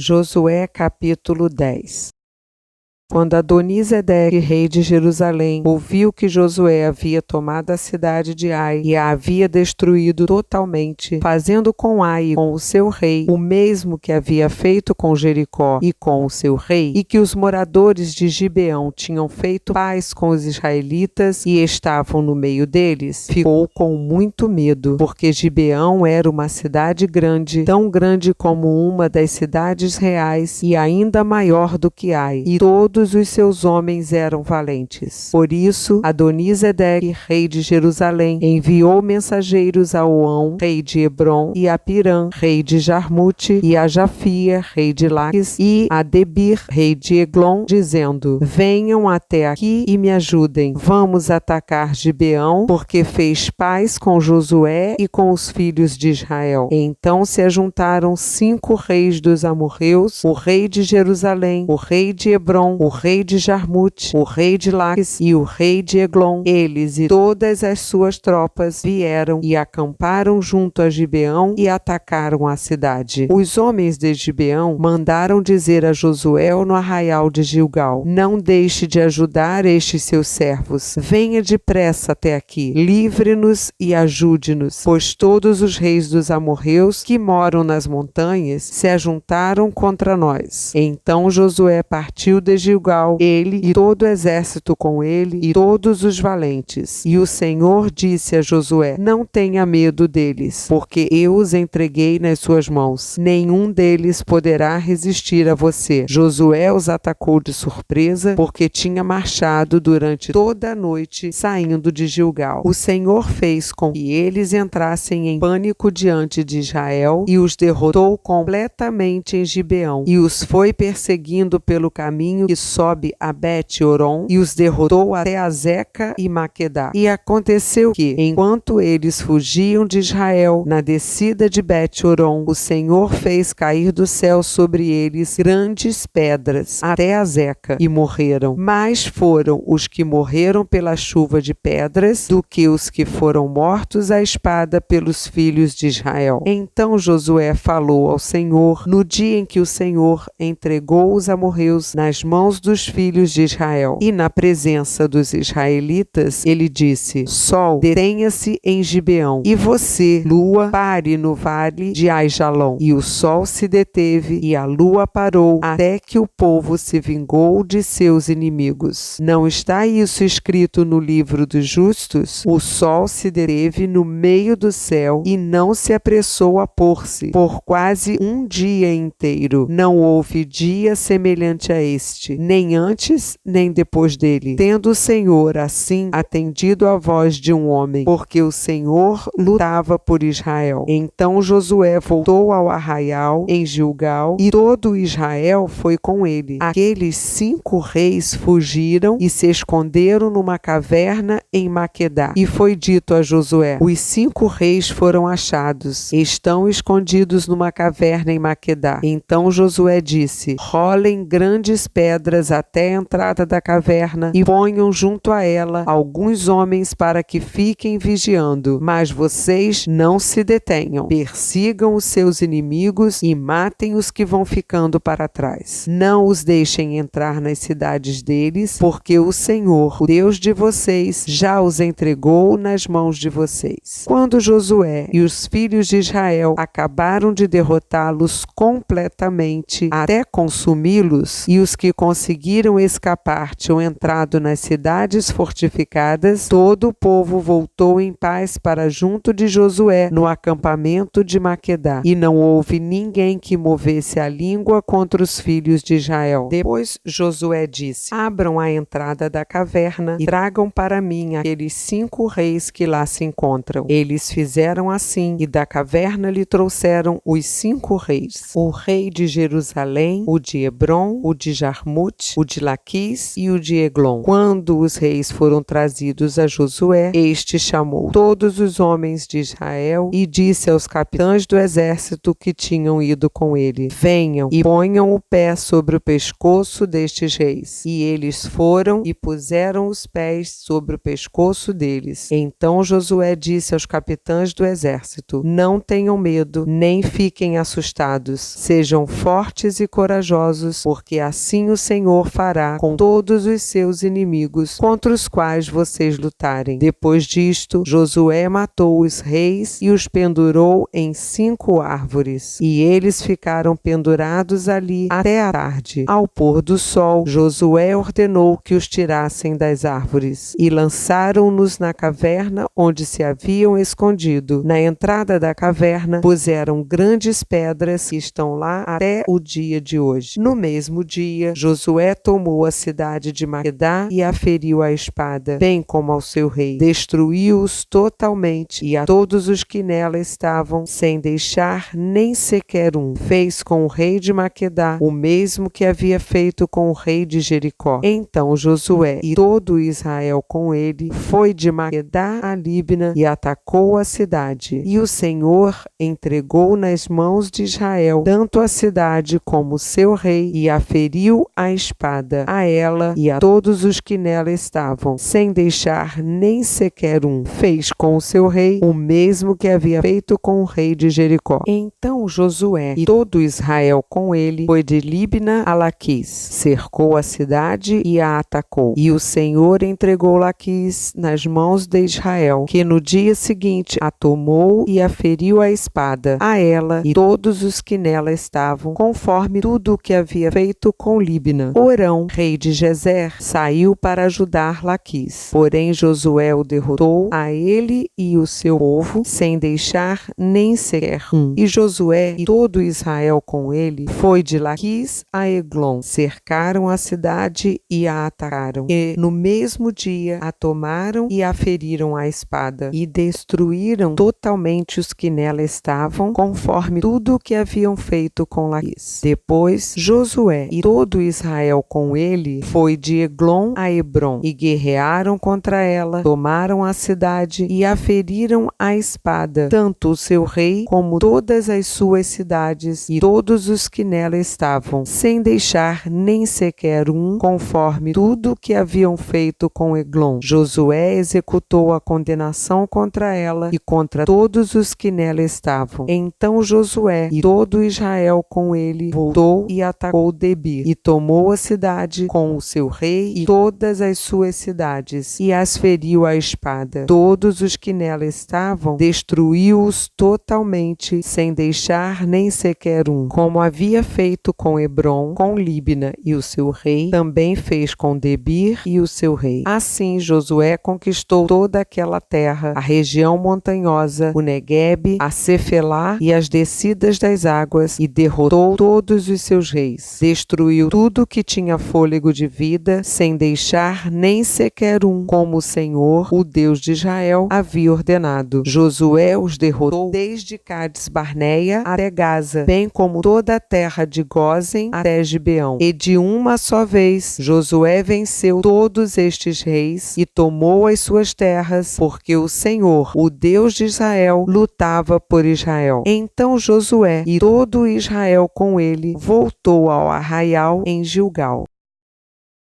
Josué capítulo 10. Quando Adonisedeque, rei de Jerusalém, ouviu que Josué havia tomado a cidade de Ai e a havia destruído totalmente, fazendo com Ai e com o seu rei o mesmo que havia feito com Jericó e com o seu rei, e que os moradores de Gibeão tinham feito paz com os israelitas e estavam no meio deles, ficou com muito medo, porque Gibeão era uma cidade grande, tão grande como uma das cidades reais e ainda maior do que Ai, e todos os seus homens eram valentes. Por isso, Adonisedeque, rei de Jerusalém, enviou mensageiros a Oão, rei de Hebrom, e a Pirã, rei de Jarmute, e a Jafia, rei de Laques, e a Debir, rei de Eglon, dizendo: venham até aqui e me ajudem. Vamos atacar Gibeão, porque fez paz com Josué e com os filhos de Israel. Então se ajuntaram 5 reis dos amorreus, o rei de Jerusalém, o rei de Hebrom, o rei de Jarmute, o rei de Laques e o rei de Eglon. Eles e todas as suas tropas vieram e acamparam junto a Gibeão e atacaram a cidade. Os homens de Gibeão mandaram dizer a Josué no arraial de Gilgal: não deixe de ajudar estes seus servos. Venha depressa até aqui, livre-nos e ajude-nos, pois todos os reis dos amorreus que moram nas montanhas se ajuntaram contra nós. Então Josué partiu de Gilgal, ele e todo o exército com ele e todos os valentes. E o Senhor disse a Josué: não tenha medo deles, porque eu os entreguei nas suas mãos. Nenhum deles poderá resistir a você. Josué os atacou de surpresa, porque tinha marchado durante toda a noite saindo de Gilgal. O Senhor fez com que eles entrassem em pânico diante de Israel e os derrotou completamente em Gibeão, e os foi perseguindo pelo caminho que sobe a Bet-Horon, e os derrotou até Azeca e Maquedá. E aconteceu que, enquanto eles fugiam de Israel, na descida de Bet-Horon, o Senhor fez cair do céu sobre eles grandes pedras, até Azeca, e morreram. Mais foram os que morreram pela chuva de pedras do que os que foram mortos à espada pelos filhos de Israel. Então Josué falou ao Senhor no dia em que o Senhor entregou os amorreus nas mãos dos filhos de Israel. E na presença dos israelitas, ele disse: Sol, detenha-se em Gibeão, e você, lua, pare no vale de Aijalon. E o sol se deteve, e a lua parou, até que o povo se vingou de seus inimigos. Não está isso escrito no livro dos justos? O sol se deteve no meio do céu, e não se apressou a pôr-se, por quase um dia inteiro. Não houve dia semelhante a este, nem antes, nem depois dele, tendo o Senhor, assim, atendido à voz de um homem, porque o Senhor lutava por Israel. Então Josué voltou ao arraial em Gilgal, e todo Israel foi com ele. Aqueles 5 reis fugiram e se esconderam numa caverna em Maquedá. E foi dito a Josué: os 5 reis foram achados, estão escondidos numa caverna em Maquedá. Então Josué disse: rolem grandes pedras até a entrada da caverna e ponham junto a ela alguns homens para que fiquem vigiando, mas vocês não se detenham. Persigam os seus inimigos e matem os que vão ficando para trás. Não os deixem entrar nas cidades deles, porque o Senhor, o Deus de vocês, já os entregou nas mãos de vocês. Quando Josué e os filhos de Israel acabaram de derrotá-los completamente até consumi-los, e os que conseguiram escapar tinham entrado nas cidades fortificadas, todo o povo voltou em paz para junto de Josué no acampamento de Maquedá, e não houve ninguém que movesse a língua contra os filhos de Israel. Depois Josué disse: abram a entrada da caverna e tragam para mim aqueles 5 reis que lá se encontram. Eles fizeram assim, e da caverna lhe trouxeram os 5 reis: o rei de Jerusalém, o de Hebrom, o de Jarmute, Beerot, o de Laquis e o de Eglon. Quando os reis foram trazidos a Josué, este chamou todos os homens de Israel e disse aos capitães do exército que tinham ido com ele: venham e ponham o pé sobre o pescoço destes reis. E eles foram e puseram os pés sobre o pescoço deles. Então Josué disse aos capitães do exército: não tenham medo, nem fiquem assustados. Sejam fortes e corajosos, porque assim o Senhor fará com todos os seus inimigos contra os quais vocês lutarem. Depois disto, Josué matou os reis e os pendurou em 5 árvores. E eles ficaram pendurados ali até a tarde. Ao pôr do sol, Josué ordenou que os tirassem das árvores e lançaram-nos na caverna onde se haviam escondido. Na entrada da caverna puseram grandes pedras que estão lá até o dia de hoje. No mesmo dia, Josué tomou a cidade de Maquedá e a feriu à espada, bem como ao seu rei. Destruiu-os totalmente e a todos os que nela estavam, sem deixar nem sequer um. Fez com o rei de Maquedá o mesmo que havia feito com o rei de Jericó. Então Josué e todo Israel com ele foi de Maquedá a Líbna e atacou a cidade. E o Senhor entregou nas mãos de Israel tanto a cidade como seu rei, e a feriu à espada, a ela e a todos os que nela estavam, sem deixar nem sequer um. Fez com o seu rei o mesmo que havia feito com o rei de Jericó. Então Josué e todo Israel com ele foi de Líbna a Laquis, cercou a cidade e a atacou. E o Senhor entregou Laquis nas mãos de Israel, que no dia seguinte a tomou e a feriu à espada, a ela e todos os que nela estavam, conforme tudo o que havia feito com Líbna. Orão, rei de Gezer, saiu para ajudar Laquis. Porém Josué o derrotou, a ele e o seu povo, sem deixar nem sequer um. E Josué e todo Israel com ele foi de Laquis a Eglon, cercaram a cidade e a atacaram. E no mesmo dia a tomaram e a feriram à espada, e destruíram totalmente os que nela estavam, conforme tudo o que haviam feito com Laquis. Depois Josué e todo Israel com ele foi de Eglon a Hebrom, e guerrearam contra ela, tomaram a cidade e a feriram à espada, tanto o seu rei como todas as suas cidades e todos os que nela estavam, sem deixar nem sequer um, conforme tudo o que haviam feito com Eglon. Josué executou a condenação contra ela e contra todos os que nela estavam. Então Josué e todo Israel com ele voltou e atacou Debir, e tomou a cidade com o seu rei e todas as suas cidades, e as feriu à espada. Todos os que nela estavam, destruiu-os totalmente, sem deixar nem sequer um. Como havia feito com Hebrom, com Líbna e o seu rei, também fez com Debir e o seu rei. Assim Josué conquistou toda aquela terra, a região montanhosa, o Neguebe, a Cefelá e as descidas das águas, e derrotou todos os seus reis. Destruiu tudo que tinha fôlego de vida, sem deixar nem sequer um, como o Senhor, o Deus de Israel, havia ordenado. Josué os derrotou desde Cades Barneia até Gaza, bem como toda a terra de Gósen até Gibeão. E de uma só vez Josué venceu todos estes reis e tomou as suas terras, porque o Senhor, o Deus de Israel, lutava por Israel. Então Josué e todo Israel com ele voltou ao arraial em Gilgal.